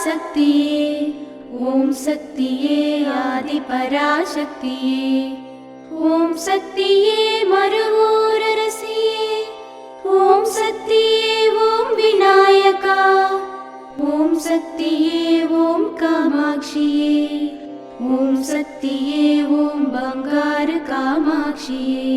पराशक्तिये ॐ शक्तिये आदिपराशक्तिये ॐ शक्तिये मरुवोररसिये ॐ शक्तिये ॐ विनायका ॐ शक्तिये ॐ कामाक्षिये ॐ शक्तिये ॐ बंगार कामाक्षिये।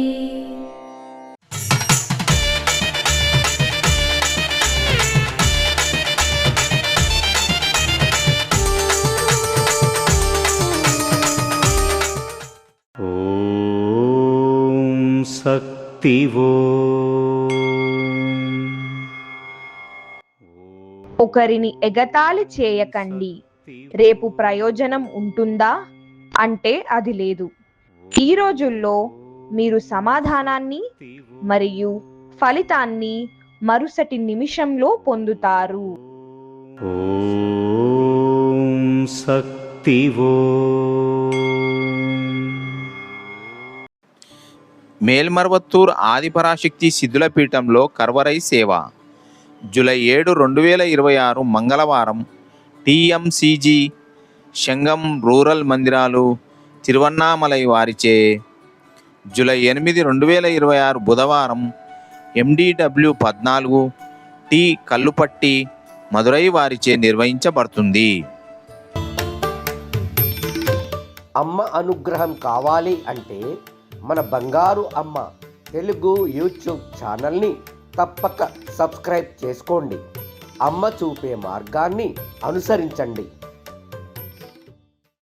శక్తివో ఒకరిని ఎగతాళి చేయకండి. రేపు ప్రయోజనం ఉంటుందా అంటే అది లేదు. ఈ రోజుల్లో మీరు సమాధానాన్ని మరియు ఫలితాన్ని మరుసటి నిమిషంలో పొందుతారు. ఓం శక్తివో. మేల్మర్వత్తూర్ ఆదిపరాశక్తి సిద్ధుల పీఠంలో కర్వరై సేవ జూలై 7, 2026 మంగళవారం టీఎంసీజీ శంగం రూరల్ మందిరాలు తిరువన్నామలై వారిచే. జూలై 8, 2026 బుధవారం MDW 14 టీ కల్లుపట్టి మదురై వారిచే నిర్వహించబడుతుంది. అమ్మ అనుగ్రహం కావాలి అంటే మన బంగారు అమ్మ తెలుగు యూట్యూబ్ ఛానల్ని తప్పక సబ్స్క్రైబ్ చేసుకోండి. అమ్మ చూపే మార్గాన్ని అనుసరించండి.